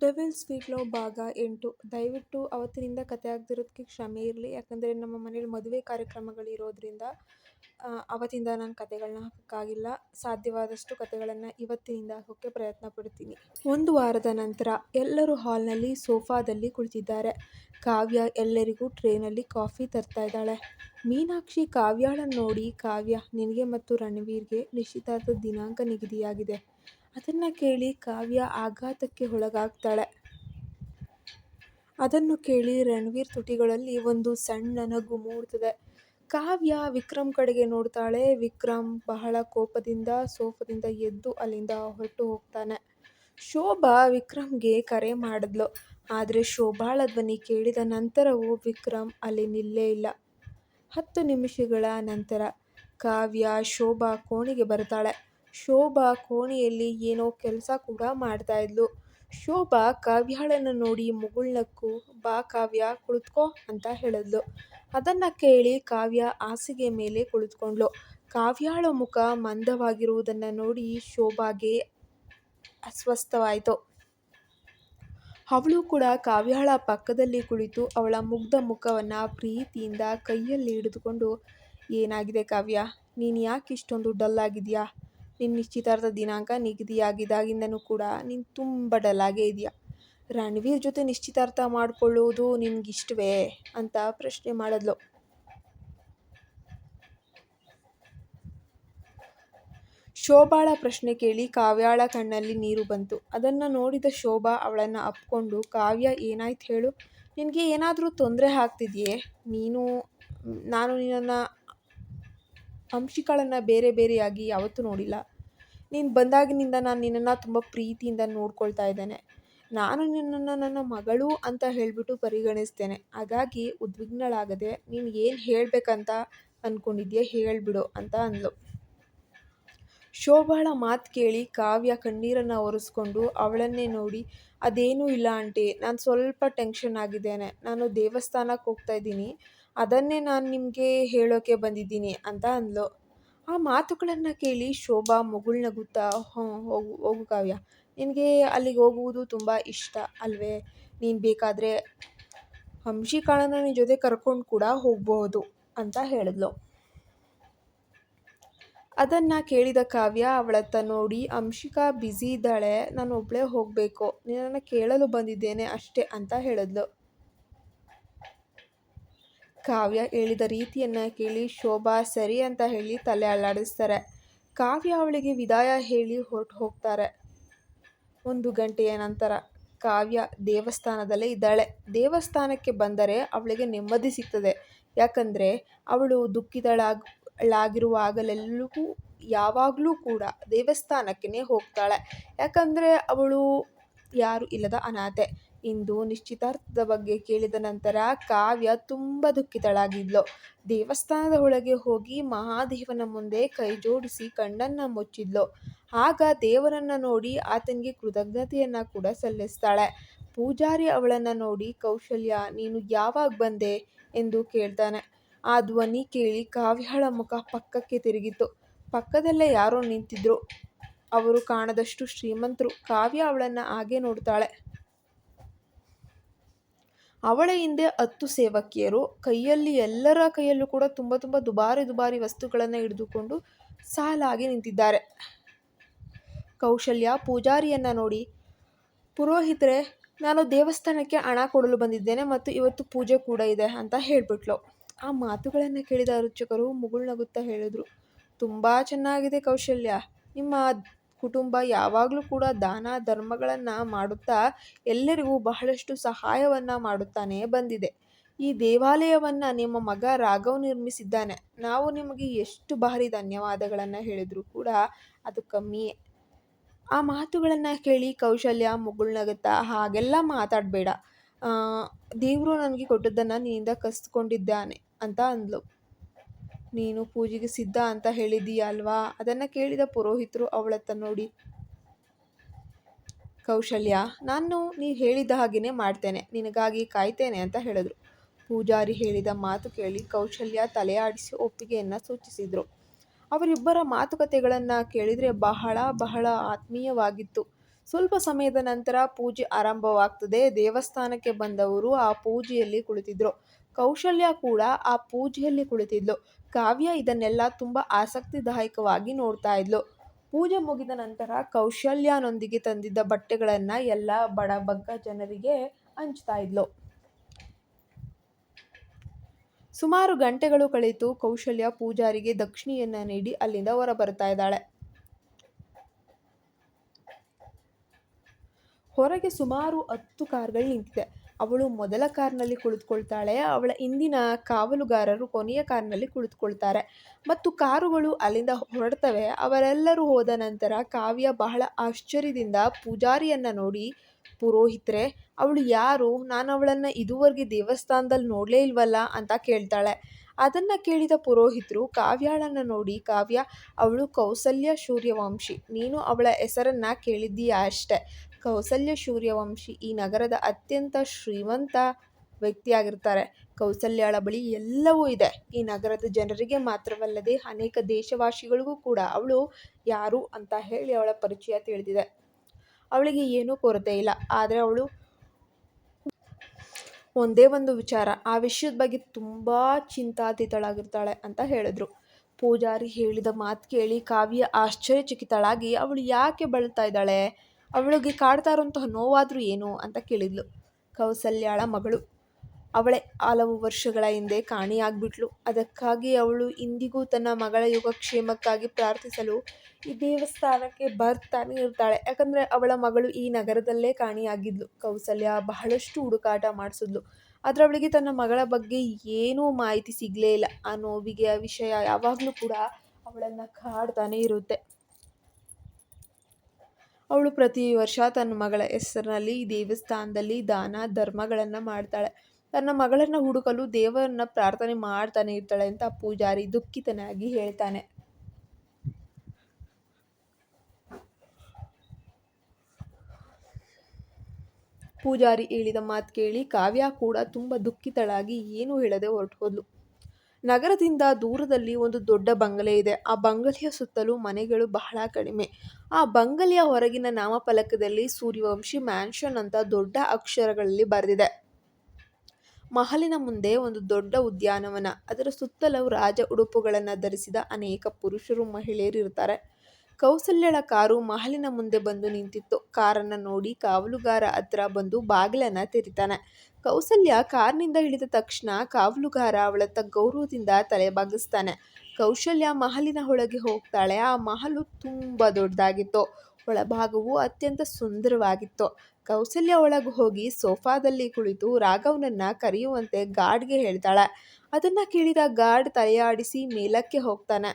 Devil sweet love ಭಾಗ 8. ದಯವಿಟ್ಟು ಅವತ್ತಿನಿಂದ ಕತೆ ಆಗದಿರೋದಕ್ಕೆ ಕ್ಷಮೆ ಇರಲಿ. ಯಾಕಂದರೆ ನಮ್ಮ ಮನೇಲಿ ಮದುವೆ ಕಾರ್ಯಕ್ರಮಗಳಿರೋದ್ರಿಂದ ಅವತ್ತಿಂದ ನಾನು ಕತೆಗಳನ್ನ ಹಾಕೋಕ್ಕಾಗಿಲ್ಲ. ಸಾಧ್ಯವಾದಷ್ಟು ಕತೆಗಳನ್ನು ಇವತ್ತಿನಿಂದ ಹಾಕೋಕ್ಕೆ ಪ್ರಯತ್ನ ಪಡ್ತೀನಿ. ಒಂದು ವಾರದ ನಂತರ ಎಲ್ಲರೂ ಹಾಲ್ನಲ್ಲಿ ಸೋಫಾದಲ್ಲಿ ಕುಳಿತಿದ್ದಾರೆ. ಕಾವ್ಯ ಎಲ್ಲರಿಗೂ ಟ್ರೇನಲ್ಲಿ ಕಾಫಿ ತರ್ತಾ ಇದ್ದಾಳೆ. ಮೀನಾಕ್ಷಿ ಕಾವ್ಯಾಳನ್ನು ನೋಡಿ, ಕಾವ್ಯ, ನಿನಗೆ ಮತ್ತು ರಣವೀರ್ಗೆ ನಿಶ್ಚಿತಾರ್ಥದ ದಿನಾಂಕ ನಿಗದಿಯಾಗಿದೆ. ಅದನ್ನು ಕೇಳಿ ಕಾವ್ಯ ಆಘಾತಕ್ಕೆ ಒಳಗಾಗ್ತಾಳೆ. ಅದನ್ನು ಕೇಳಿ ರಣವೀರ್ ತುಟಿಗಳಲ್ಲಿ ಒಂದು ಸಣ್ಣ ನಗು ಮೂಡ್ತದೆ. ಕಾವ್ಯ ವಿಕ್ರಮ್ ಕಡೆಗೆ ನೋಡ್ತಾಳೆ. ವಿಕ್ರಮ್ ಬಹಳ ಕೋಪದಿಂದ ಸೋಫಾದಿಂದ ಎದ್ದು ಅಲ್ಲಿಂದ ಹೊರಟು ಹೋಗ್ತಾನೆ. ಶೋಭಾ ವಿಕ್ರಮ್ಗೆ ಕರೆ ಮಾಡಿದ್ಲು. ಆದರೆ ಶೋಭಾಳ ಧ್ವನಿ ಕೇಳಿದ ನಂತರವೂ ವಿಕ್ರಮ್ ಅಲ್ಲಿ ನಿಲ್ಲೇ ಇಲ್ಲ. 10 ನಿಮಿಷಗಳ ನಂತರ ಕಾವ್ಯ ಶೋಭಾ ಕೋಣೆಗೆ ಬರ್ತಾಳೆ. ಶೋಭಾ ಕೋಣೆಯಲ್ಲಿ ಏನೋ ಕೆಲಸ ಕೂಡ ಮಾಡ್ತಾ ಇದ್ಲು. ಶೋಭಾ ಕಾವ್ಯಾಳನ್ನು ನೋಡಿ ಮುಗುಳ್ನಕ್ಕು, ಬಾ ಕಾವ್ಯ, ಕುಳಿತುಕೋ ಅಂತ ಹೇಳಿದ್ಲು. ಅದನ್ನು ಕೇಳಿ ಕಾವ್ಯ ಹಾಸಿಗೆ ಮೇಲೆ ಕುಳಿತುಕೊಂಡ್ಳು. ಕಾವ್ಯಾಳ ಮುಖ ಮಂದವಾಗಿರುವುದನ್ನು ನೋಡಿ ಶೋಭಾಗೆ ಅಸ್ವಸ್ಥವಾಯಿತು. ಅವಳು ಕೂಡ ಕಾವ್ಯಾಳ ಪಕ್ಕದಲ್ಲಿ ಕುಳಿತು ಅವಳ ಮುಗ್ಧ ಮುಖವನ್ನು ಪ್ರೀತಿಯಿಂದ ಕೈಯಲ್ಲಿ ಹಿಡಿದುಕೊಂಡು, ಏನಾಗಿದೆ ಕಾವ್ಯ, ನೀನು ಯಾಕೆ ಇಷ್ಟೊಂದು ಡಲ್ ಆಗಿದೆಯಾ? ನಿನ್ನ ನಿಶ್ಚಿತಾರ್ಥ ದಿನಾಂಕ ನಿಗದಿಯಾಗಿದ್ದಾಗಿಂದನೂ ಕೂಡ ನೀನು ತುಂಬ ಡಲ್ಲಾಗೇ ಇದೆಯಾ? ರಣವೀರ್ ಜೊತೆ ನಿಶ್ಚಿತಾರ್ಥ ಮಾಡಿಕೊಳ್ಳುವುದು ನಿನಗಿಷ್ಟವೇ ಅಂತ ಪ್ರಶ್ನೆ ಮಾಡಿದ್ಲು. ಶೋಭಾಳ ಪ್ರಶ್ನೆ ಕೇಳಿ ಕಾವ್ಯಾಳ ಕಣ್ಣಲ್ಲಿ ನೀರು ಬಂತು. ಅದನ್ನು ನೋಡಿದ ಶೋಭಾ ಅವಳನ್ನು ಅಪ್ಕೊಂಡು, ಕಾವ್ಯ, ಏನಾಯ್ತು ಹೇಳು, ನಿನಗೆ ಏನಾದರೂ ತೊಂದರೆ ಆಗ್ತಿದೆಯೇ? ನಾನು ನಿನ್ನನ್ನು ಅಂಶಿಕಾಳನ್ನು ಬೇರೆ ಬೇರೆಯಾಗಿ ಯಾವತ್ತೂ ನೋಡಿಲ್ಲ. ನೀನು ಬಂದಾಗಿನಿಂದ ನಾನು ನಿನ್ನನ್ನು ತುಂಬ ಪ್ರೀತಿಯಿಂದ ನೋಡ್ಕೊಳ್ತಾ ಇದ್ದೇನೆ. ನಾನು ನಿನ್ನನ್ನು ನನ್ನ ಮಗಳು ಅಂತ ಹೇಳಿಬಿಟ್ಟು ಪರಿಗಣಿಸ್ತೇನೆ. ಹಾಗಾಗಿ ಉದ್ವಿಗ್ನಳಾಗದೆ ನೀನು ಏನು ಹೇಳಬೇಕಂತ ಅಂದ್ಕೊಂಡಿದ್ದೀಯ ಹೇಳಿಬಿಡು ಅಂತ ಅಂದ್ಲು. ಶೋಭಾಳ ಮಾತು ಕೇಳಿ ಕಾವ್ಯ ಕಣ್ಣೀರನ್ನು ಒರೆಸ್ಕೊಂಡು ಅವಳನ್ನೇ ನೋಡಿ, ಅದೇನೂ ಇಲ್ಲ ಆಂಟಿ, ನಾನು ಸ್ವಲ್ಪ ಟೆನ್ಷನ್ ಆಗಿದ್ದೇನೆ. ನಾನು ದೇವಸ್ಥಾನಕ್ಕೆ ಹೋಗ್ತಾ ಇದ್ದೀನಿ, ಅದನ್ನೇ ನಾನು ನಿಮಗೆ ಹೇಳೋಕ್ಕೆ ಬಂದಿದ್ದೀನಿ ಅಂತ ಅಂದ್ಲು. ಆ ಮಾತುಗಳನ್ನು ಕೇಳಿ ಶೋಭಾ ಮುಗುಳ್ನಗುತ್ತಾ, ಹೋಗು ಕಾವ್ಯ, ನಿನಗೆ ಅಲ್ಲಿಗೆ ಹೋಗುವುದು ತುಂಬ ಇಷ್ಟ ಅಲ್ವೇ? ನೀನು ಬೇಕಾದರೆ ಅಂಶಿಕಾಳನ್ನು ನಿನ್ನ ಜೊತೆ ಕರ್ಕೊಂಡು ಕೂಡ ಹೋಗಬಹುದು ಅಂತ ಹೇಳಿದ್ಲು. ಅದನ್ನು ಕೇಳಿದ ಕಾವ್ಯ ಅವಳತ್ತ ನೋಡಿ, ಅಂಶಿಕಾ ಬ್ಯುಸಿ ಇದ್ದಾಳೆ, ನಾನು ಒಬ್ಬಳೇ ಹೋಗಬೇಕು, ನಿನ್ನನ್ನು ಕೇಳಲು ಬಂದಿದ್ದೇನೆ ಅಷ್ಟೇ ಅಂತ ಹೇಳಿದ್ಲು. ಕಾವ್ಯ ಹೇಳಿದ ರೀತಿಯನ್ನು ಕೇಳಿ ಶೋಭಾ ಸರಿ ಅಂತ ಹೇಳಿ ತಲೆ ಅಲ್ಲಾಡಿಸ್ತಾರೆ. ಕಾವ್ಯ ಅವಳಿಗೆ ವಿದಾಯ ಹೇಳಿ ಹೊರಟು ಹೋಗ್ತಾರೆ. 1 ಗಂಟೆಯ ನಂತರ ಕಾವ್ಯ ದೇವಸ್ಥಾನದಲ್ಲೇ ಇದ್ದಾಳೆ. ದೇವಸ್ಥಾನಕ್ಕೆ ಬಂದರೆ ಅವಳಿಗೆ ನೆಮ್ಮದಿ ಸಿಗ್ತದೆ. ಯಾಕಂದರೆ ಅವಳು ದುಃಖಿತಳಾಗಿರುವಾಗಲೆಲ್ಲೂ ಯಾವಾಗಲೂ ಕೂಡ ದೇವಸ್ಥಾನಕ್ಕೇ ಹೋಗ್ತಾಳೆ. ಯಾಕಂದರೆ ಅವಳು ಯಾರೂ ಇಲ್ಲದ ಅನಾಥೆ. ಇಂದು ನಿಶ್ಚಿತಾರ್ಥದ ಬಗ್ಗೆ ಕೇಳಿದ ನಂತರ ಕಾವ್ಯ ತುಂಬ ದುಃಖಿತಳಾಗಿದ್ಲು. ದೇವಸ್ಥಾನದ ಒಳಗೆ ಹೋಗಿ ಮಹಾದೇವನ ಮುಂದೆ ಕೈ ಜೋಡಿಸಿ ಕಣ್ಣನ್ನು ಮುಚ್ಚಿದ್ಲು. ಆಗ ದೇವರನ್ನು ನೋಡಿ ಆತನಿಗೆ ಕೃತಜ್ಞತೆಯನ್ನು ಕೂಡ ಸಲ್ಲಿಸ್ತಾಳೆ. ಪೂಜಾರಿ ಅವಳನ್ನು ನೋಡಿ, ಕೌಶಲ್ಯ, ನೀನು ಯಾವಾಗ ಬಂದೆ ಎಂದು ಕೇಳ್ತಾನೆ. ಆ ಧ್ವನಿ ಕೇಳಿ ಕಾವ್ಯಾಳ ಮುಖ ಪಕ್ಕಕ್ಕೆ ತಿರುಗಿತು. ಪಕ್ಕದಲ್ಲೇ ಯಾರೋ ನಿಂತಿದ್ರು. ಅವರು ಕಾಣದಷ್ಟು ಶ್ರೀಮಂತರು. ಕಾವ್ಯ ಅವಳನ್ನು ಹಾಗೆ ನೋಡ್ತಾಳೆ. ಅವಳ ಹಿಂದೆ 10 ಸೇವಕಿಯರು ಕೈಯಲ್ಲಿ, ಎಲ್ಲರ ಕೈಯಲ್ಲೂ ಕೂಡ ತುಂಬ ತುಂಬ ದುಬಾರಿ ವಸ್ತುಗಳನ್ನು ಹಿಡಿದುಕೊಂಡು ಸಾಲಾಗಿ ನಿಂತಿದ್ದಾರೆ. ಕೌಶಲ್ಯ ಪೂಜಾರಿಯನ್ನು ನೋಡಿ, ಪುರೋಹಿತರೆ, ನಾನು ದೇವಸ್ಥಾನಕ್ಕೆ ಹಣ ಕೊಡಲು ಬಂದಿದ್ದೇನೆ ಮತ್ತು ಇವತ್ತು ಪೂಜೆ ಕೂಡ ಇದೆ ಅಂತ ಹೇಳಿಬಿಟ್ಲು. ಆ ಮಾತುಗಳನ್ನು ಕೇಳಿದ ಅರ್ಚಕರು ಮುಗುಳ್ನಗುತ್ತಾ ಹೇಳಿದ್ರು, ತುಂಬ ಚೆನ್ನಾಗಿದೆ ಕೌಶಲ್ಯ, ನಿಮ್ಮ ಕುಟುಂಬ ಯಾವಾಗಲೂ ಕೂಡ ದಾನ ಧರ್ಮಗಳನ್ನು ಮಾಡುತ್ತಾ ಎಲ್ಲರಿಗೂ ಬಹಳಷ್ಟು ಸಹಾಯವನ್ನು ಮಾಡುತ್ತಾನೆ ಬಂದಿದೆ. ಈ ದೇವಾಲಯವನ್ನು ನಿಮ್ಮ ಮಗ ರಾಘವ್ ನಿರ್ಮಿಸಿದ್ದಾನೆ. ನಾವು ನಿಮಗೆ ಎಷ್ಟು ಬಾರಿ ಧನ್ಯವಾದಗಳನ್ನು ಹೇಳಿದರೂ ಕೂಡ ಅದು ಕಮ್ಮಿಯೇ. ಆ ಮಾತುಗಳನ್ನು ಕೇಳಿ ಕೌಶಲ್ಯ ಮುಗುಳ್ನಗುತ್ತಾ, ಹಾಗೆಲ್ಲ ಮಾತಾಡಬೇಡ, ದೇವರು ನನಗೆ ಕೊಟ್ಟದ್ದನ್ನು ನಿನ್ನಿಂದ ಕಸಿದುಕೊಂಡಿದ್ದಾನೆ ಅಂತ ಅಂದ್ಲು. ನೀನು ಪೂಜೆಗೆ ಸಿದ್ಧ ಅಂತ ಹೇಳಿದ್ದೀಯ ಅಲ್ವಾ? ಅದನ್ನು ಕೇಳಿದ ಪುರೋಹಿತರು ಅವಳತ್ತ ನೋಡಿ, ಕೌಶಲ್ಯ, ನಾನು ನೀವು ಹೇಳಿದ ಹಾಗೆಯೇ ಮಾಡ್ತೇನೆ, ನಿನಗಾಗಿ ಕಾಯ್ತೇನೆ ಅಂತ ಹೇಳಿದ್ರು. ಪೂಜಾರಿ ಹೇಳಿದ ಮಾತು ಕೇಳಿ ಕೌಶಲ್ಯ ತಲೆಯಾಡಿಸಿ ಒಪ್ಪಿಗೆಯನ್ನು ಸೂಚಿಸಿದ್ರು. ಅವರಿಬ್ಬರ ಮಾತುಕತೆಗಳನ್ನು ಕೇಳಿದರೆ ಬಹಳ ಆತ್ಮೀಯವಾಗಿತ್ತು. ಸ್ವಲ್ಪ ಸಮಯದ ನಂತರ ಪೂಜೆ ಆರಂಭವಾಗ್ತದೆ. ದೇವಸ್ಥಾನಕ್ಕೆ ಬಂದವರು ಆ ಪೂಜೆಯಲ್ಲಿ ಕುಳಿತಿದ್ರು. ಕೌಶಲ್ಯ ಕೂಡ ಆ ಪೂಜೆಯಲ್ಲಿ ಕುಳಿತಿದ್ಲು. ಕಾವ್ಯ ಇದನ್ನೆಲ್ಲ ತುಂಬ ಆಸಕ್ತಿದಾಯಕವಾಗಿ ನೋಡ್ತಾ ಇದ್ಲು. ಪೂಜೆ ಮುಗಿದ ನಂತರ ಕೌಶಲ್ಯನೊಂದಿಗೆ ತಂದಿದ್ದ ಬಟ್ಟೆಗಳನ್ನು ಎಲ್ಲ ಬಡಬಗ್ಗ ಜನರಿಗೆ ಹಂಚ್ತಾ ಇದ್ಲು. ಸುಮಾರು ಗಂಟೆಗಳು ಕಳೆಯಿತು. ಕೌಶಲ್ಯ ಪೂಜಾರಿಗೆ ದಕ್ಷಿಣೆಯನ್ನ ನೀಡಿ ಅಲ್ಲಿಂದ ಹೊರ ಬರ್ತಾ ಇದ್ದಾಳೆ. ಹೊರಗೆ ಸುಮಾರು 10 ಕಾರ್ಗಳು ನಿಂತಿದೆ. ಅವಳು ಮೊದಲ ಕಾರ್ನಲ್ಲಿ ಕುಳಿತುಕೊಳ್ತಾಳೆ. ಅವಳ ಹಿಂದಿನ ಕಾವಲುಗಾರರು ಕೊನೆಯ ಕಾರ್ನಲ್ಲಿ ಕುಳಿತುಕೊಳ್ತಾರೆ ಮತ್ತು ಕಾರುಗಳು ಅಲ್ಲಿಂದ ಹೊರಡ್ತವೆ. ಅವರೆಲ್ಲರೂ ಹೋದ ನಂತರ ಕಾವ್ಯ ಬಹಳ ಆಶ್ಚರ್ಯದಿಂದ ಪೂಜಾರಿಯನ್ನ ನೋಡಿ, ಪುರೋಹಿತ್ರೆ, ಅವಳು ಯಾರು? ನಾನು ಅವಳನ್ನು ಇದುವರೆಗೆ ದೇವಸ್ಥಾನದಲ್ಲಿ ನೋಡಲೇ ಇಲ್ವಲ್ಲ ಅಂತ ಕೇಳ್ತಾಳೆ. ಅದನ್ನು ಕೇಳಿದ ಪುರೋಹಿತರು ಕಾವ್ಯಾಳನ್ನು ನೋಡಿ, ಕಾವ್ಯ, ಅವಳು ಕೌಸಲ್ಯ ಸೂರ್ಯವಂಶಿ. ನೀನು ಅವಳ ಹೆಸರನ್ನು ಕೇಳಿದ್ದೀಯಾ ಅಷ್ಟೆ. ಕೌಸಲ್ಯ ಸೂರ್ಯವಂಶಿ ಈ ನಗರದ ಅತ್ಯಂತ ಶ್ರೀಮಂತ ವ್ಯಕ್ತಿಯಾಗಿರ್ತಾರೆ. ಕೌಸಲ್ಯಾಳ ಬಳಿ ಎಲ್ಲವೂ ಇದೆ. ಈ ನಗರದ ಜನರಿಗೆ ಮಾತ್ರವಲ್ಲದೆ ಅನೇಕ ದೇಶವಾಸಿಗಳಿಗೂ ಕೂಡ ಅವಳು ಯಾರು ಅಂತ ಹೇಳಿ ಅವಳ ಪರಿಚಯ ತಿಳಿದಿದೆ. ಅವಳಿಗೆ ಏನೂ ಕೊರತೆ ಇಲ್ಲ. ಆದರೆ ಅವಳು ಒಂದೇ ಒಂದು ವಿಚಾರ, ಆ ವಿಷಯದ ಬಗ್ಗೆ ತುಂಬ ಚಿಂತಾತೀತಳಾಗಿರ್ತಾಳೆ ಅಂತ ಹೇಳಿದ್ರು. ಪೂಜಾರಿ ಹೇಳಿದ ಮಾತು ಕೇಳಿ ಕಾವ್ಯ ಆಶ್ಚರ್ಯಚಕಿತಳಾಗಿ ಅವಳು ಯಾಕೆ ಬಳಲ್ತಾ ಇದ್ದಾಳೆ, ಅವಳಿಗೆ ಕಾಡ್ತಾ ಇರುವಂತಹ ನೋವಾದರೂ ಏನು ಅಂತ ಕೇಳಿದ್ಲು. ಕೌಸಲ್ಯಾಳ ಮಗಳು, ಅವಳೇ ಹಲವು ವರ್ಷಗಳ ಹಿಂದೆ ಕಾಣೆಯಾಗ್ಬಿಟ್ಲು. ಅದಕ್ಕಾಗಿ ಅವಳು ಇಂದಿಗೂ ತನ್ನ ಮಗಳ ಯೋಗಕ್ಷೇಮಕ್ಕಾಗಿ ಪ್ರಾರ್ಥಿಸಲು ಈ ದೇವಸ್ಥಾನಕ್ಕೆ ಬರ್ತಾನೆ ಇರ್ತಾಳೆ. ಯಾಕಂದರೆ ಅವಳ ಮಗಳು ಈ ನಗರದಲ್ಲೇ ಕಾಣೆಯಾಗಿದ್ಲು. ಕೌಸಲ್ಯ ಬಹಳಷ್ಟು ಹುಡುಕಾಟ ಮಾಡಿಸಿದ್ಲು, ಆದರೆ ಅವಳಿಗೆ ತನ್ನ ಮಗಳ ಬಗ್ಗೆ ಏನೂ ಮಾಹಿತಿ ಸಿಗಲೇ ಇಲ್ಲ. ಆ ನೋವಿಗೆ ಆ ವಿಷಯ ಯಾವಾಗಲೂ ಕೂಡ ಅವಳನ್ನು ಕಾಡ್ತಾನೆ ಇರುತ್ತೆ. ಅವಳು ಪ್ರತಿ ವರ್ಷ ತನ್ನ ಮಗಳ ಹೆಸರಿನಲ್ಲಿ ಈ ದೇವಸ್ಥಾನದಲ್ಲಿ ದಾನ ಧರ್ಮಗಳನ್ನು ಮಾಡ್ತಾಳೆ. ತನ್ನ ಮಗಳನ್ನು ಹುಡುಕಲು ದೇವರನ್ನ ಪ್ರಾರ್ಥನೆ ಮಾಡ್ತಾನೆ ಇರ್ತಾಳೆ ಅಂತ ಪೂಜಾರಿ ದುಃಖಿತನಾಗಿ ಹೇಳ್ತಾನೆ. ಪೂಜಾರಿ ಹೇಳಿದ ಮಾತು ಕೇಳಿ ಕಾವ್ಯ ಕೂಡ ತುಂಬ ದುಃಖಿತಳಾಗಿ ಏನೂ ಹೇಳದೆ ಹೊರಟು ಹೋದ್ಲು. ನಗರದಿಂದ ದೂರದಲ್ಲಿ ಒಂದು ದೊಡ್ಡ ಬಂಗಲೆ ಇದೆ. ಆ ಬಂಗಲೆಯ ಸುತ್ತಲೂ ಮನೆಗಳು ಬಹಳ ಕಡಿಮೆ. ಆ ಬಂಗಲೆಯ ಹೊರಗಿನ ನಾಮಫಲಕದಲ್ಲಿ ಸೂರ್ಯವಂಶಿ ಮ್ಯಾನ್ಷನ್ ಅಂತ ದೊಡ್ಡ ಅಕ್ಷರಗಳಲ್ಲಿ ಬರೆದಿದೆ. ಮಹಲಿನ ಮುಂದೆ ಒಂದು ದೊಡ್ಡ ಉದ್ಯಾನವನ. ಅದರ ಸುತ್ತಲೂ ರಾಜ ಉಡುಪುಗಳನ್ನು ಧರಿಸಿದ ಅನೇಕ ಪುರುಷರು ಮಹಿಳೆಯರು ಇರ್ತಾರೆ. ಕೌಸಲ್ಯಳ ಕಾರು ಮಹಲಿನ ಮುಂದೆ ಬಂದು ನಿಂತಿತ್ತು. ಕಾರನ್ನು ನೋಡಿ ಕಾವಲುಗಾರ ಹತ್ರ ಬಂದು ಬಾಗಿಲನ್ನು ತೆರಿತಾನೆ. ಕೌಸಲ್ಯ ಕಾರ್ನಿಂದ ಇಳಿದ ತಕ್ಷಣ ಕಾವಲುಗಾರ ಅವಳತ್ತ ಗೌರವದಿಂದ ತಲೆ ಬಾಗಿಸ್ತಾನೆ. ಕೌಶಲ್ಯ ಮಹಲಿನ ಒಳಗೆ ಹೋಗ್ತಾಳೆ. ಆ ಮಹಲು ತುಂಬ ದೊಡ್ಡದಾಗಿತ್ತು. ಒಳಭಾಗವು ಅತ್ಯಂತ ಸುಂದರವಾಗಿತ್ತು. ಕೌಸಲ್ಯ ಒಳಗೆ ಹೋಗಿ ಸೋಫಾದಲ್ಲಿ ಕುಳಿತು ರಾಘವನನ್ನ ಕರೆಯುವಂತೆ ಗಾರ್ಡ್ಗೆ ಹೇಳ್ತಾಳೆ. ಅದನ್ನ ಕೇಳಿದ ಗಾರ್ಡ್ ತಲೆಯಾಡಿಸಿ ಮೇಲಕ್ಕೆ ಹೋಗ್ತಾನೆ.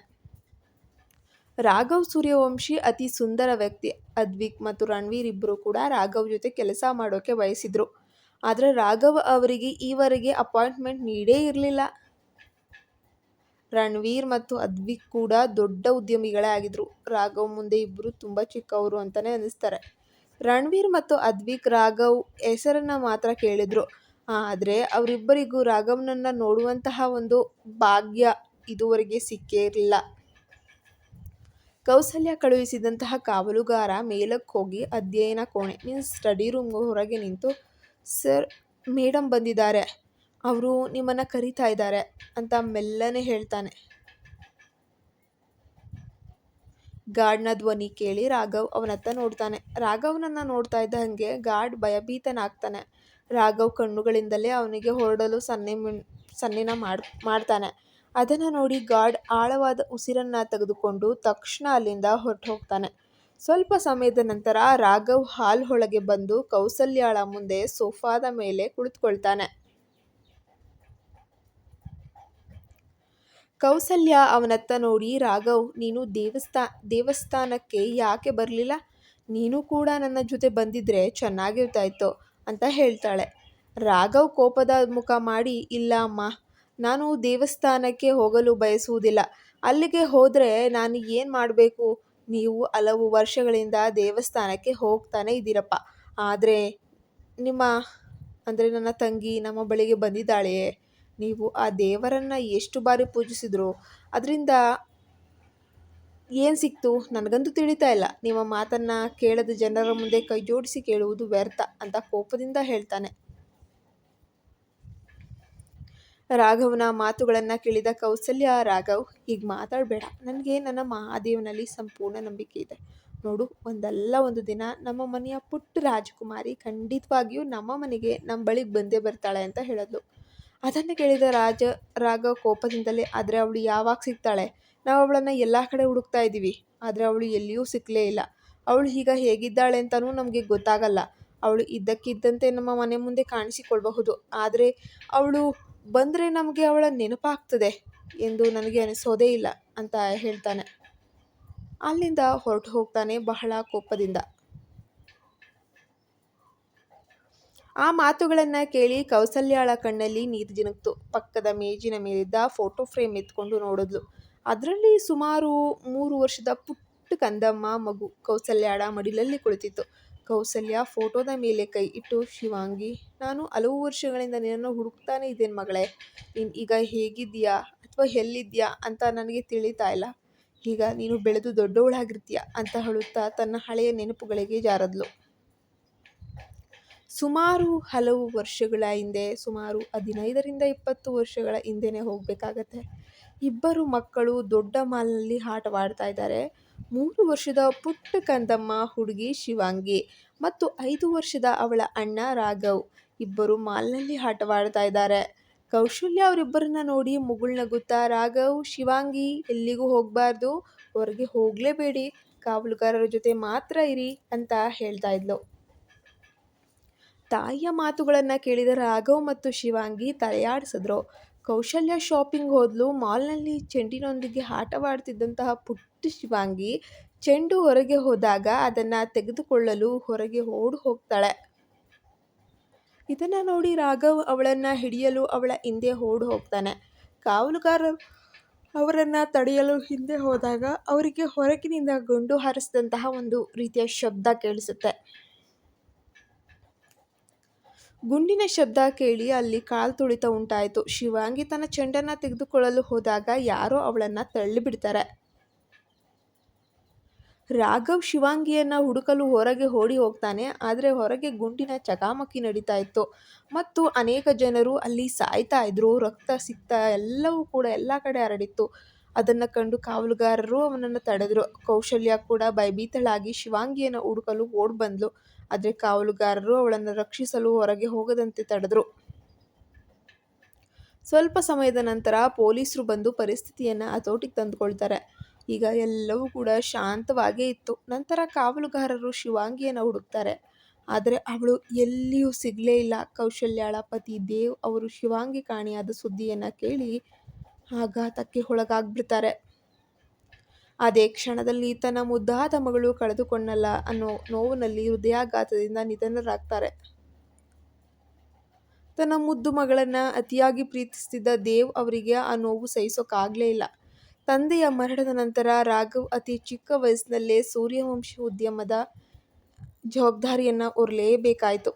ರಾಘವ್ ಸೂರ್ಯವಂಶಿ ಅತಿ ಸುಂದರ ವ್ಯಕ್ತಿ. ಅದ್ವಿಕ್ ಮತ್ತು ರಣವೀರ್ ಇಬ್ಬರು ಕೂಡ ರಾಘವ್ ಜೊತೆ ಕೆಲಸ ಮಾಡೋಕೆ ಬಯಸಿದ್ರು. ಆದರೆ ರಾಘವ್ ಅವರಿಗೆ ಈವರೆಗೆ ಅಪಾಯಿಂಟ್ಮೆಂಟ್ ನೀಡೇ ಇರಲಿಲ್ಲ. ರಣವೀರ್ ಮತ್ತು ಅದ್ವಿಕ್ ಕೂಡ ದೊಡ್ಡ ಉದ್ಯಮಿಗಳೇ ಆಗಿದ್ರು. ರಾಘವ್ ಮುಂದೆ ಇಬ್ಬರು ತುಂಬ ಚಿಕ್ಕವರು ಅಂತಾನೆ ಅನ್ನಿಸ್ತಾರೆ. ರಣವೀರ್ ಮತ್ತು ಅದ್ವಿಕ್ ರಾಘವ್ ಹೆಸರನ್ನ ಮಾತ್ರ ಕೇಳಿದ್ರು. ಆದರೆ ಅವರಿಬ್ಬರಿಗೂ ರಾಘವ್ನನ್ನ ನೋಡುವಂತಹ ಒಂದು ಭಾಗ್ಯ ಇದುವರೆಗೆ ಸಿಕ್ಕೇ ಇರಲಿಲ್ಲ. ಕೌಸಲ್ಯ ಕಳುಹಿಸಿದಂತಹ ಕಾವಲುಗಾರ ಮೇಲಕ್ಕೆ ಹೋಗಿ ಅಧ್ಯಯನ ಕೋಣೆ ಮೀನ್ಸ್ ಸ್ಟಡಿ ರೂಮ್ ಹೊರಗೆ ನಿಂತು, ಸರ್, ಮೇಡಮ್ ಬಂದಿದ್ದಾರೆ, ಅವರು ನಿಮ್ಮನ್ನು ಕರೀತಾ ಇದ್ದಾರೆ ಅಂತ ಮೆಲ್ಲನೆ ಹೇಳ್ತಾನೆ. ಗಾರ್ಡ್ನ ಧ್ವನಿ ಕೇಳಿ ರಾಘವ್ ಅವನತ್ತ ನೋಡ್ತಾನೆ. ರಾಘವ್ನನ್ನ ನೋಡ್ತಾ ಇದ್ದ ಹಾಗೆ ಗಾರ್ಡ್ ಭಯಭೀತನಾಗ್ತಾನೆ. ರಾಘವ್ ಕಣ್ಣುಗಳಿಂದಲೇ ಅವನಿಗೆ ಹೊರಡಲು ಸನ್ನೆನ ಮಾಡ್ತಾನೆ. ಅದನ್ನು ನೋಡಿ ಗಾರ್ಡ್ ಆಳವಾದ ಉಸಿರನ್ನ ತೆಗೆದುಕೊಂಡು ತಕ್ಷಣ ಅಲ್ಲಿಂದ ಹೊರಟು ಹೋಗ್ತಾನೆ. ಸ್ವಲ್ಪ ಸಮಯದ ನಂತರ ರಾಘವ್ ಹಾಲ್ ಒಳಗೆ ಬಂದು ಕೌಸಲ್ಯಾಳ ಮುಂದೆ ಸೋಫಾದ ಮೇಲೆ ಕುಳಿತುಕೊಳ್ತಾನೆ. ಕೌಸಲ್ಯ ಅವನತ್ತ ನೋಡಿ, ರಾಘವ್, ನೀನು ದೇವಸ್ಥಾನಕ್ಕೆ ಯಾಕೆ ಬರಲಿಲ್ಲ? ನೀನು ಕೂಡ ನನ್ನ ಜೊತೆ ಬಂದಿದ್ರೆ ಚೆನ್ನಾಗಿರ್ತಾ ಇತ್ತು ಅಂತ ಹೇಳ್ತಾಳೆ. ರಾಘವ್ ಕೋಪದ ಮುಖ ಮಾಡಿ, ಇಲ್ಲ ಅಮ್ಮ, ನಾನು ದೇವಸ್ಥಾನಕ್ಕೆ ಹೋಗಲು ಬಯಸುವುದಿಲ್ಲ. ಅಲ್ಲಿಗೆ ಹೋದರೆ ನಾನು ಏನು ಮಾಡಬೇಕು? ನೀವು ಹಲವು ವರ್ಷಗಳಿಂದ ದೇವಸ್ಥಾನಕ್ಕೆ ಹೋಗ್ತಾನೆ ಇದ್ದೀರಪ್ಪ. ಆದರೆ ನನ್ನ ತಂಗಿ ನಮ್ಮ ಬಳಿಗೆ ಬಂದಿದ್ದಾಳೆಯೇ? ನೀವು ಆ ದೇವರನ್ನು ಎಷ್ಟು ಬಾರಿ ಪೂಜಿಸಿದ್ರು ಅದರಿಂದ ಏನು ಸಿಕ್ತು ನನಗಂತೂ ತಿಳಿತಾ ಇಲ್ಲ. ನಿಮ್ಮ ಮಾತನ್ನ ಕೇಳದ ಜನರ ಮುಂದೆ ಕೈ ಜೋಡಿಸಿ ಕೇಳುವುದು ವ್ಯರ್ಥ ಅಂತ ಕೋಪದಿಂದ ಹೇಳ್ತಾನೆ. ರಾಘವನ ಮಾತುಗಳನ್ನು ಕೇಳಿದ ಕೌಸಲ್ಯ, ರಾಘವ್ ಹೀಗೆ ಮಾತಾಡಬೇಡ. ನನಗೆ ನನ್ನ ಮಹಾದೇವನಲ್ಲಿ ಸಂಪೂರ್ಣ ನಂಬಿಕೆ ಇದೆ. ನೋಡು, ಒಂದಲ್ಲ ಒಂದು ದಿನ ನಮ್ಮ ಮನೆಯ ಪುಟ್ಟ ರಾಜಕುಮಾರಿ ಖಂಡಿತವಾಗಿಯೂ ನಮ್ಮ ಮನೆಗೆ ನಮ್ಮ ಬಳಿಗೆ ಬಂದೇ ಬರ್ತಾಳೆ ಅಂತ ಹೇಳಿದ್ಲು. ಅದನ್ನು ಕೇಳಿದ ರಾಘವ್ ಕೋಪದಿಂದಲೇ, ಆದರೆ ಅವಳು ಯಾವಾಗ ಸಿಗ್ತಾಳೆ? ನಾವು ಅವಳನ್ನು ಎಲ್ಲ ಕಡೆ ಹುಡುಕ್ತಾ ಇದ್ದೀವಿ, ಆದರೆ ಅವಳು ಎಲ್ಲಿಯೂ ಸಿಕ್ಕಲೇ ಇಲ್ಲ. ಅವಳು ಈಗ ಹೇಗಿದ್ದಾಳೆ ಅಂತಲೂ ನಮಗೆ ಗೊತ್ತಾಗಲ್ಲ. ಅವಳು ಇದ್ದಕ್ಕಿದ್ದಂತೆ ನಮ್ಮ ಮನೆ ಮುಂದೆ ಕಾಣಿಸಿಕೊಳ್ಬಹುದು, ಆದರೆ ಅವಳು ಬಂದರೆ ನಮಗೆ ಅವಳ ನೆನಪಾಗ್ತದೆ ಎಂದು ನನಗೆ ಅನಿಸೋದೇ ಇಲ್ಲ ಅಂತ ಹೇಳ್ತಾನೆ. ಅಲ್ಲಿಂದ ಹೊರಟು ಹೋಗ್ತಾನೆ ಬಹಳ ಕೋಪದಿಂದ. ಆ ಮಾತುಗಳನ್ನು ಕೇಳಿ ಕೌಸಲ್ಯಾಳ ಕಣ್ಣಲ್ಲಿ ನೀರು ಜಿನುಗ್ತು. ಪಕ್ಕದ ಮೇಜಿನ ಮೇಲಿದ್ದ ಫೋಟೋ ಫ್ರೇಮ್ ಎತ್ಕೊಂಡು ನೋಡಿದ್ಲು. ಅದರಲ್ಲಿ ಸುಮಾರು 3 ವರ್ಷದ ಪುಟ್ಟ ಕಂದಮ್ಮ ಮಗು ಕೌಸಲ್ಯಾಳ ಮಡಿಲಲ್ಲಿ ಕುಳಿತಿತ್ತು. ಕೌಸಲ್ಯ ಫೋಟೋದ ಮೇಲೆ ಕೈ ಇಟ್ಟು, ಶಿವಾಂಗಿ, ನಾನು ಹಲವು ವರ್ಷಗಳಿಂದ ನಿನ್ನನ್ನು ಹುಡುಕ್ತಾನೆ ಇದ್ದೇನೆ ಮಗಳೇ. ನೀನು ಈಗ ಹೇಗಿದ್ದೀಯಾ ಅಥವಾ ಎಲ್ಲಿದ್ದೀಯಾ ಅಂತ ನನಗೆ ತಿಳಿತಾ ಇಲ್ಲ. ಈಗ ನೀನು ಬೆಳೆದು ದೊಡ್ಡವಳಾಗಿರ್ತೀಯ ಅಂತ ಹೇಳುತ್ತಾ ತನ್ನ ಹಳೆಯ ನೆನಪುಗಳಿಗೆ ಜಾರದ್ಲು. ಹಲವು ವರ್ಷಗಳ ಹಿಂದೆ, ಸುಮಾರು 15ರಿಂದ 20 ವರ್ಷಗಳ ಹಿಂದೆನೇ ಹೋಗಬೇಕಾಗತ್ತೆ. ಇಬ್ಬರು ಮಕ್ಕಳು ದೊಡ್ಡ ಮಾಲ್ನಲ್ಲಿ ಆಟವಾಡ್ತಾ ಇದ್ದಾರೆ. 3 ವರ್ಷದ ಪುಟ್ಟ ಕಂದಮ್ಮ ಹುಡುಗಿ ಶಿವಾಂಗಿ ಮತ್ತು 5 ವರ್ಷದ ಅವಳ ಅಣ್ಣ ರಾಘವ್ ಇಬ್ಬರು ಮಾಲ್ನಲ್ಲಿ ಆಟವಾಡ್ತಾ ಇದ್ದಾರೆ. ಕೌಶಲ್ಯ ಅವರಿಬ್ಬರನ್ನ ನೋಡಿ ಮುಗುಳ್ನಗುತ್ತಾ, ರಾಘವ್, ಶಿವಾಂಗಿ, ಎಲ್ಲಿಗೂ ಹೋಗಬಾರ್ದು, ಹೊರಗೆ ಹೋಗಲೇಬೇಡಿ, ಕಾವಲುಗಾರರ ಜೊತೆ ಮಾತ್ರ ಇರಿ ಅಂತ ಹೇಳ್ತಾ ಇದ್ಲು. ತಾಯಿಯ ಮಾತುಗಳನ್ನು ಕೇಳಿದ ರಾಘವ್ ಮತ್ತು ಶಿವಾಂಗಿ ತಲೆಯಾಡಿಸಿದ್ರು. ಕೌಶಲ್ಯ ಶಾಪಿಂಗ್ ಹೋದ್ಲು. ಮಾಲ್ನಲ್ಲಿ ಚೆಂಡಿನೊಂದಿಗೆ ಆಟವಾಡ್ತಿದ್ದಂತಹ ಪುಟ್ಟ ಶಿವಾಂಗಿ ಚೆಂಡು ಹೊರಗೆ ಹೋದಾಗ ಅದನ್ನು ತೆಗೆದುಕೊಳ್ಳಲು ಹೊರಗೆ ಓಡಿ ಹೋಗ್ತಾಳೆ. ಇದನ್ನು ನೋಡಿ ರಾಘವ್ ಅವಳನ್ನು ಹಿಡಿಯಲು ಅವಳ ಹಿಂದೆ ಓಡಿ ಹೋಗ್ತಾನೆ. ಕಾವಲುಗಾರರು ಅವರನ್ನು ತಡೆಯಲು ಹಿಂದೆ ಹೋದಾಗ ಅವರಿಗೆ ಹೊರಗಿನಿಂದ ಗುಂಡು ಹಾರಿಸಿದಂತಹ ಒಂದು ರೀತಿಯ ಶಬ್ದ ಕೇಳಿಸುತ್ತೆ. ಗುಂಡಿನ ಶಬ್ದ ಕೇಳಿ ಅಲ್ಲಿ ಕಾಲು ತುಳಿತ ಉಂಟಾಯಿತು. ಶಿವಾಂಗಿ ತನ್ನ ಚೆಂಡನ್ನು ತೆಗೆದುಕೊಳ್ಳಲು ಹೋದಾಗ ಯಾರೋ ಅವಳನ್ನು ತಳ್ಳಿಬಿಡ್ತಾರೆ. ರಾಘವ್ ಶಿವಾಂಗಿಯನ್ನು ಹುಡುಕಲು ಹೊರಗೆ ಓಡಿ ಹೋಗ್ತಾನೆ. ಆದರೆ ಹೊರಗೆ ಗುಂಡಿನ ಚಕಮಕಿ ನಡೀತಾ ಇತ್ತು ಮತ್ತು ಅನೇಕ ಜನರು ಅಲ್ಲಿ ಸಾಯ್ತಾ ಇದ್ರು. ರಕ್ತ ಸಿಕ್ತ ಎಲ್ಲವೂ ಕೂಡ ಎಲ್ಲ ಕಡೆ ಹರಡಿತ್ತು. ಅದನ್ನು ಕಂಡು ಕಾವಲುಗಾರರು ಅವನನ್ನು ತಡೆದ್ರು. ಕೌಶಲ್ಯ ಕೂಡ ಭಯಭೀತಳಾಗಿ ಶಿವಾಂಗಿಯನ್ನು ಹುಡುಕಲು ಓಡಿ ಬಂದ್ಲು. ಆದರೆ ಕಾವಲುಗಾರರು ಅವಳನ್ನು ರಕ್ಷಿಸಲು ಹೊರಗೆ ಹೋಗದಂತೆ ತಡೆದ್ರು. ಸ್ವಲ್ಪ ಸಮಯದ ನಂತರ ಪೊಲೀಸರು ಬಂದು ಪರಿಸ್ಥಿತಿಯನ್ನು ಹತೋಟಿಗೆ ತಂದುಕೊಳ್ತಾರೆ. ಈಗ ಎಲ್ಲವೂ ಕೂಡ ಶಾಂತವಾಗೇ ಇತ್ತು. ನಂತರ ಕಾವಲುಗಾರರು ಶಿವಾಂಗಿಯನ್ನು ಹುಡುಕ್ತಾರೆ, ಆದರೆ ಅವಳು ಎಲ್ಲಿಯೂ ಸಿಗಲೇ ಇಲ್ಲ. ಕೌಶಲ್ಯಾಳ ಪತಿ ದೇವ್ ಅವರು ಶಿವಾಂಗಿ ಕಾಣೆಯಾದ ಸುದ್ದಿಯನ್ನು ಕೇಳಿ ಆಘಾತಕ್ಕೆ ಒಳಗಾಗ್ಬಿಡ್ತಾರೆ. ಅದೇ ಕ್ಷಣದಲ್ಲಿ ತನ್ನ ಮುದ್ದಾದ ಮಗಳು ಕಳೆದುಕೊಂಡಲ್ಲ ಅನ್ನೋ ನೋವಿನಲ್ಲಿ ಹೃದಯಾಘಾತದಿಂದ ನಿಧನರಾಗ್ತಾರೆ. ತನ್ನ ಮುದ್ದು ಮಗಳನ್ನು ಅತಿಯಾಗಿ ಪ್ರೀತಿಸ್ತಿದ್ದ ದೇವ್ ಅವರಿಗೆ ಆ ನೋವು ಸಹಿಸೋಕ್ಕಾಗಲೇ ಇಲ್ಲ. ತಂದೆಯ ಮರಣದ ನಂತರ ರಾಘವ್ ಅತಿ ಚಿಕ್ಕ ವಯಸ್ಸಿನಲ್ಲೇ ಸೂರ್ಯವಂಶಿ ಉದ್ಯಮದ ಜವಾಬ್ದಾರಿಯನ್ನು ಹೊರಲೇಬೇಕಾಯಿತು.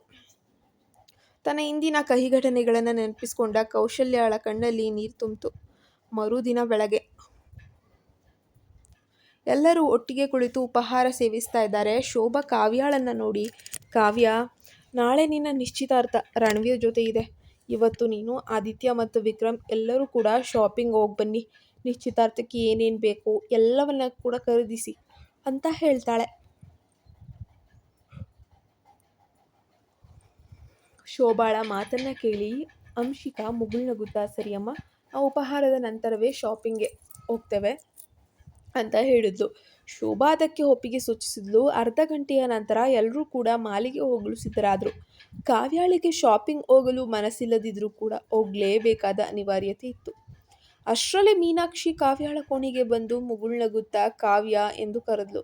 ತನ್ನ ಹಿಂದಿನ ಕಹಿ ಘಟನೆಗಳನ್ನು ನೆನಪಿಸಿಕೊಂಡ ಕೌಶಲ್ಯಾಳ ಕಣ್ಣಲ್ಲಿ ನೀರು ತುಂಬಿತು. ಮರುದಿನ ಬೆಳಗ್ಗೆ ಎಲ್ಲರೂ ಒಟ್ಟಿಗೆ ಕುಳಿತು ಉಪಹಾರ ಸೇವಿಸ್ತಾ ಇದ್ದಾರೆ. ಶೋಭಾ ಕಾವ್ಯಾಳನ್ನು ನೋಡಿ, ಕಾವ್ಯ, ನಾಳೆ ನಿನ್ನ ನಿಶ್ಚಿತಾರ್ಥ ರಣವೀರ್ ಜೊತೆ ಇದೆ. ಇವತ್ತು ನೀನು, ಆದಿತ್ಯ ಮತ್ತು ವಿಕ್ರಮ್ ಎಲ್ಲರೂ ಕೂಡ ಶಾಪಿಂಗ್ ಹೋಗಿ ಬನ್ನಿ. ನಿಶ್ಚಿತಾರ್ಥಕ್ಕೆ ಏನೇನು ಬೇಕು ಎಲ್ಲವನ್ನ ಕೂಡ ಖರೀದಿಸಿ ಅಂತ ಹೇಳ್ತಾಳೆ. ಶೋಭಾಳ ಮಾತನ್ನು ಕೇಳಿ ಅಂಶಿಕಾ ಮುಗುಳ್ನಗುತ್ತಾ, ಸರಿಯಮ್ಮ, ಆ ಉಪಹಾರದ ನಂತರವೇ ಶಾಪಿಂಗ್ಗೆ ಹೋಗ್ತೇವೆ ಅಂತ ಹೇಳಿದ್ಲು. ಶೋಭಾ ಅದಕ್ಕೆ ಒಪ್ಪಿಗೆ ಸೂಚಿಸಿದ್ಲು. ಅರ್ಧ ಗಂಟೆಯ ನಂತರ ಎಲ್ಲರೂ ಕೂಡ ಮಾಲಿಗೆ ಹೋಗಲು ಸಿದ್ಧರಾದರು. ಕಾವ್ಯಾಳಿಗೆ ಶಾಪಿಂಗ್ ಹೋಗಲು ಮನಸ್ಸಿಲ್ಲದಿದ್ದರೂ ಕೂಡ ಹೋಗಲೇಬೇಕಾದ ಅನಿವಾರ್ಯತೆ ಇತ್ತು. ಅಷ್ಟರಲ್ಲೇ ಮೀನಾಕ್ಷಿ ಕಾವ್ಯಾಳ ಕೋಣೆಗೆ ಬಂದು ಮುಗುಳ್ನಗುತ್ತಾ ಕಾವ್ಯ ಎಂದು ಕರೆದ್ಲು.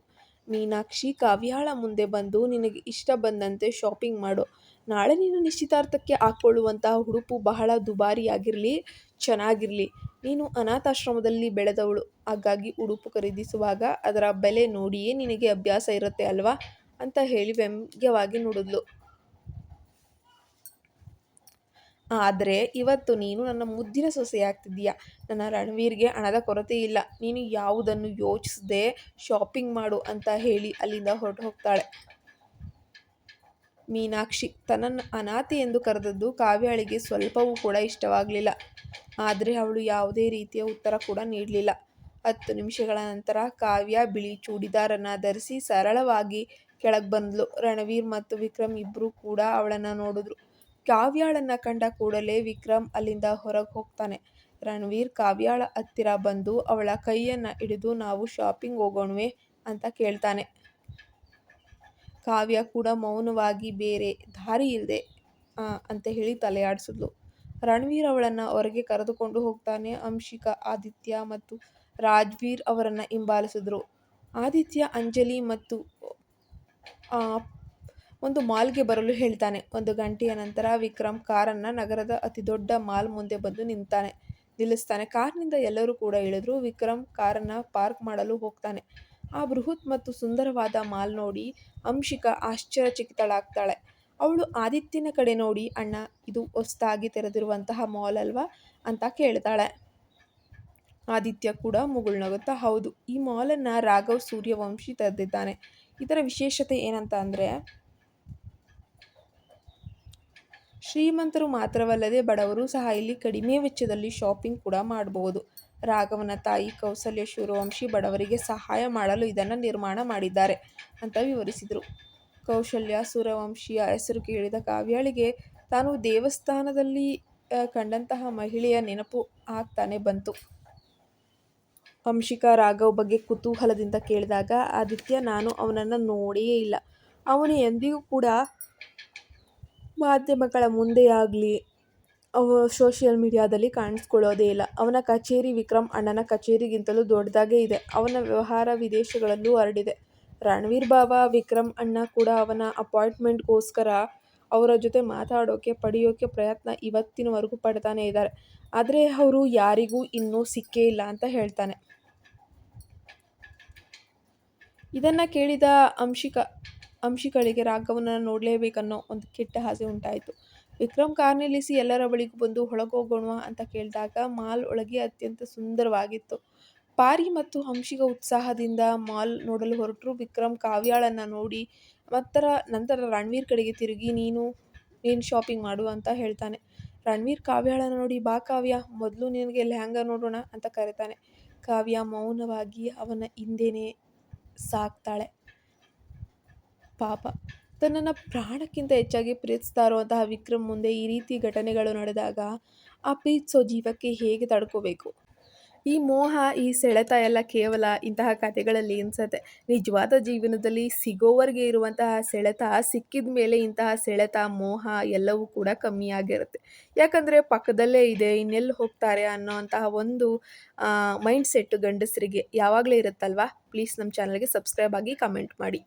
ಮೀನಾಕ್ಷಿ ಕಾವ್ಯಾಳ ಮುಂದೆ ಬಂದು, ನಿನಗೆ ಇಷ್ಟ ಬಂದಂತೆ ಶಾಪಿಂಗ್ ಮಾಡು. ನಾಳೆ ನೀನು ನಿಶ್ಚಿತಾರ್ಥಕ್ಕೆ ಹಾಕ್ಕೊಳ್ಳುವಂತಹ ಉಡುಪು ಬಹಳ ದುಬಾರಿಯಾಗಿರಲಿ, ಚೆನ್ನಾಗಿರಲಿ. ನೀನು ಅನಾಥಾಶ್ರಮದಲ್ಲಿ ಬೆಳೆದವಳು, ಹಾಗಾಗಿ ಉಡುಪು ಖರೀದಿಸುವಾಗ ಅದರ ಬೆಲೆ ನೋಡಿಯೇ ನಿನಗೆ ಅಭ್ಯಾಸ ಇರುತ್ತೆ ಅಲ್ವಾ ಅಂತ ಹೇಳಿ ವ್ಯಂಗ್ಯವಾಗಿ ನೋಡಿದ್ಲು. ಆದರೆ ಇವತ್ತು ನೀನು ನನ್ನ ಮುದ್ದಿನ ಸೊಸೆಯಾಗ್ತಿದ್ದೀಯ. ನನ್ನ ರಣವೀರ್ಗೆ ಹಣದ ಕೊರತೆ ಇಲ್ಲ. ನೀನು ಯಾವುದನ್ನು ಯೋಚಿಸದೆ ಶಾಪಿಂಗ್ ಮಾಡು ಅಂತ ಹೇಳಿ ಅಲ್ಲಿಂದ ಹೊರಟು ಹೋಗ್ತಾಳೆ. ಮೀನಾಕ್ಷಿ ತನ್ನನ್ನು ಅನಾಥೆ ಎಂದು ಕರೆದದ್ದು ಕಾವ್ಯಾಳಿಗೆ ಸ್ವಲ್ಪವೂ ಕೂಡ ಇಷ್ಟವಾಗಲಿಲ್ಲ. ಆದರೆ ಅವಳು ಯಾವುದೇ ರೀತಿಯ ಉತ್ತರ ಕೂಡ ನೀಡಲಿಲ್ಲ. 10 ನಿಮಿಷಗಳ ನಂತರ ಕಾವ್ಯ ಬಿಳಿ ಚೂಡಿದಾರನ್ನು ಧರಿಸಿ ಸರಳವಾಗಿ ಕೆಳಗೆ ಬಂದ್ಲು. ರಣವೀರ್ ಮತ್ತು ವಿಕ್ರಮ್ ಇಬ್ಬರೂ ಕೂಡ ಅವಳನ್ನು ನೋಡಿದ್ರು. ಕಾವ್ಯಾಳನ್ನು ಕಂಡ ಕೂಡಲೇ ವಿಕ್ರಮ್ ಅಲ್ಲಿಂದ ಹೊರಗೆ ಹೋಗ್ತಾನೆ. ರಣವೀರ್ ಕಾವ್ಯಾಳ ಹತ್ತಿರ ಬಂದು ಅವಳ ಕೈಯನ್ನು ಹಿಡಿದು ನಾವು ಶಾಪಿಂಗ್ ಹೋಗೋಣವೇ ಅಂತ ಕೇಳ್ತಾನೆ. ಕಾವ್ಯ ಕೂಡ ಮೌನವಾಗಿ ಬೇರೆ ದಾರಿ ಇಲ್ಲದೆ ಅಂತ ಹೇಳಿ ತಲೆಯಾಡಿಸಿದ್ಲು. ರಣವೀರ್ ಅವಳನ್ನು ಹೊರಗೆ ಕರೆದುಕೊಂಡು ಹೋಗ್ತಾನೆ. ಅಂಶಿಕಾ, ಆದಿತ್ಯ ಮತ್ತು ರಾಜ್ವೀರ್ ಅವರನ್ನು ಹಿಂಬಾಲಿಸಿದ್ರು. ಆದಿತ್ಯ ಅಂಜಲಿ ಮತ್ತು ಒಂದು ಮಾಲ್ಗೆ ಬರಲು ಹೇಳ್ತಾನೆ. 1 ಗಂಟೆಯ ನಂತರ ವಿಕ್ರಮ್ ಕಾರನ್ನು ನಗರದ ಅತಿದೊಡ್ಡ ಮಾಲ್ ಮುಂದೆ ಬಂದು ನಿಲ್ಲಿಸ್ತಾನೆ. ಕಾರ್ನಿಂದ ಎಲ್ಲರೂ ಕೂಡ ಇಳಿದ್ರು. ವಿಕ್ರಮ್ ಕಾರನ್ನು ಪಾರ್ಕ್ ಮಾಡಲು ಹೋಗ್ತಾನೆ. ಆ ಬೃಹತ್ ಮತ್ತು ಸುಂದರವಾದ ಮಾಲ್ ನೋಡಿ ಅಂಶಿಕಾ ಆಶ್ಚರ್ಯಚಕಿತಳಾಗ್ತಾಳೆ. ಅವಳು ಆದಿತ್ಯನ ಕಡೆ ನೋಡಿ, ಅಣ್ಣ, ಇದು ಹೊಸದಾಗಿ ತೆರೆದಿರುವಂತಹ ಮಾಲ್ ಅಲ್ವಾ ಅಂತ ಕೇಳ್ತಾಳೆ. ಆದಿತ್ಯ ಕೂಡ ಮುಗುಳ್ನಗುತ್ತಾ, ಹೌದು, ಈ ಮಾಲನ್ನು ರಾಘವ್ ಸೂರ್ಯವಂಶಿ ತೆರೆದಿದ್ದಾನೆ. ಇದರ ವಿಶೇಷತೆ ಏನಂತ ಅಂದರೆ, ಶ್ರೀಮಂತರು ಮಾತ್ರವಲ್ಲದೆ ಬಡವರು ಸಹ ಇಲ್ಲಿ ಕಡಿಮೆ ವೆಚ್ಚದಲ್ಲಿ ಶಾಪಿಂಗ್ ಕೂಡ ಮಾಡಬಹುದು. ರಾಘವನ ತಾಯಿ ಕೌಸಲ್ಯ ಸೂರ್ಯವಂಶಿ ಬಡವರಿಗೆ ಸಹಾಯ ಮಾಡಲು ಇದನ್ನು ನಿರ್ಮಾಣ ಮಾಡಿದ್ದಾರೆ ಅಂತ ವಿವರಿಸಿದರು. ಕೌಸಲ್ಯ ಸೂರ್ಯವಂಶಿಯ ಹೆಸರು ಕೇಳಿದ ಕಾವ್ಯಾಳಿಗೆ ತಾನು ದೇವಸ್ಥಾನದಲ್ಲಿ ಕಂಡಂತಹ ಮಹಿಳೆಯ ನೆನಪು ಆಗ್ತಾನೆ ಬಂತು. ಅಂಶಿಕಾ ರಾಘವ್ ಬಗ್ಗೆ ಕುತೂಹಲದಿಂದ ಕೇಳಿದಾಗ ಆದಿತ್ಯ, ನಾನು ಅವನನ್ನು ನೋಡೇ ಇಲ್ಲ. ಅವನು ಎಂದಿಗೂ ಕೂಡ ಮಾಧ್ಯಮಗಳ ಮುಂದೆಯಾಗಲಿ ಸೋಷಿಯಲ್ ಮೀಡಿಯಾದಲ್ಲಿ ಕಾಣಿಸ್ಕೊಳ್ಳೋದೇ ಇಲ್ಲ. ಅವನ ಕಚೇರಿ ವಿಕ್ರಮ್ ಅಣ್ಣನ ಕಚೇರಿಗಿಂತಲೂ ದೊಡ್ಡದಾಗೇ ಇದೆ. ಅವನ ವ್ಯವಹಾರ ವಿದೇಶಗಳಲ್ಲೂ ಹರಡಿದೆ. ರಣವೀರ್ ಬಾವ, ವಿಕ್ರಮ್ ಅಣ್ಣ ಕೂಡ ಅವನ ಅಪಾಯಿಂಟ್ಮೆಂಟ್ಗೋಸ್ಕರ ಅವರ ಜೊತೆ ಮಾತಾಡೋಕೆ, ಪಡೆಯೋಕೆ ಪ್ರಯತ್ನ ಇವತ್ತಿನವರೆಗೂ ಪಡ್ತಾನೆ ಇದ್ದಾರೆ. ಆದರೆ ಅವರು ಯಾರಿಗೂ ಇನ್ನೂ ಸಿಕ್ಕೇ ಇಲ್ಲ ಅಂತ ಹೇಳ್ತಾನೆ. ಇದನ್ನು ಕೇಳಿದ ಅಂಶಿಕಳಿಗೆ ರಾಘವನನ್ನು ನೋಡಲೇಬೇಕನ್ನೋ ಒಂದು ಕೆಟ್ಟ ಆಸೆ ಉಂಟಾಯಿತು. ವಿಕ್ರಮ್ ಕಾರ್ ನಿಲ್ಲಿಸಿ ಎಲ್ಲರ ಬಳಿಗೂ ಬಂದು ಒಳಗೋಗೋಣವಾ ಅಂತ ಕೇಳಿದಾಗ ಮಾಲ್ ಒಳಗೆ ಅತ್ಯಂತ ಸುಂದರವಾಗಿತ್ತು. ಪಾರಿ ಮತ್ತು ಅಂಶಿಕಾ ಉತ್ಸಾಹದಿಂದ ಮಾಲ್ ನೋಡಲು ಹೊರಟರು. ವಿಕ್ರಮ್ ಕಾವ್ಯಾಳನ್ನು ನೋಡಿ ನಂತರ ರಣವೀರ್ ಕಡೆಗೆ ತಿರುಗಿ, ನೀನು ಶಾಪಿಂಗ್ ಮಾಡು ಅಂತ ಹೇಳ್ತಾನೆ. ರಣವೀರ್ ಕಾವ್ಯಾಳನ್ನು ನೋಡಿ, ಬಾ ಕಾವ್ಯ, ಮೊದಲು ನಿನಗೆ ಲೆಹಂಗಾ ನೋಡೋಣ ಅಂತ ಕರೀತಾನೆ. ಕಾವ್ಯ ಮೌನವಾಗಿ ಅವನ ಹಿಂದೆನೇ ಸಾಕ್ತಾಳೆ. ಪಾಪ, ತನ್ನನ್ನು ಪ್ರಾಣಕ್ಕಿಂತ ಹೆಚ್ಚಾಗಿ ಪ್ರೀತಿಸ್ತಾ ಇರುವಂತಹ ವಿಕ್ರಮ್ ಮುಂದೆ ಈ ರೀತಿ ಘಟನೆಗಳು ನಡೆದಾಗ ಆ ಪ್ರೀತಿಸೋ ಜೀವಕ್ಕೆ ಹೇಗೆ ತಡ್ಕೋಬೇಕು? ಈ ಮೋಹ, ಈ ಸೆಳೆತ ಎಲ್ಲ ಕೇವಲ ಇಂತಹ ಕಥೆಗಳಲ್ಲಿ ಅನಿಸುತ್ತೆ. ನಿಜವಾದ ಜೀವನದಲ್ಲಿ ಸಿಗೋವರೆಗೆ ಇರುವಂತಹ ಸೆಳೆತ, ಸಿಕ್ಕಿದ ಮೇಲೆ ಇಂತಹ ಸೆಳೆತ, ಮೋಹ ಎಲ್ಲವೂ ಕೂಡ ಕಮ್ಮಿಯಾಗಿರುತ್ತೆ. ಯಾಕಂದರೆ ಪಕ್ಕದಲ್ಲೇ ಇದೆ, ಇನ್ನೆಲ್ಲಿ ಹೋಗ್ತಾರೆ ಅನ್ನೋಂತಹ ಒಂದು ಮೈಂಡ್ ಸೆಟ್ಟು ಗಂಡಸರಿಗೆ ಯಾವಾಗಲೂ ಇರುತ್ತಲ್ವ. ಪ್ಲೀಸ್ ನಮ್ಮ ಚಾನಲ್ಗೆ ಸಬ್ಸ್ಕ್ರೈಬ್ ಆಗಿ, ಕಮೆಂಟ್ ಮಾಡಿ.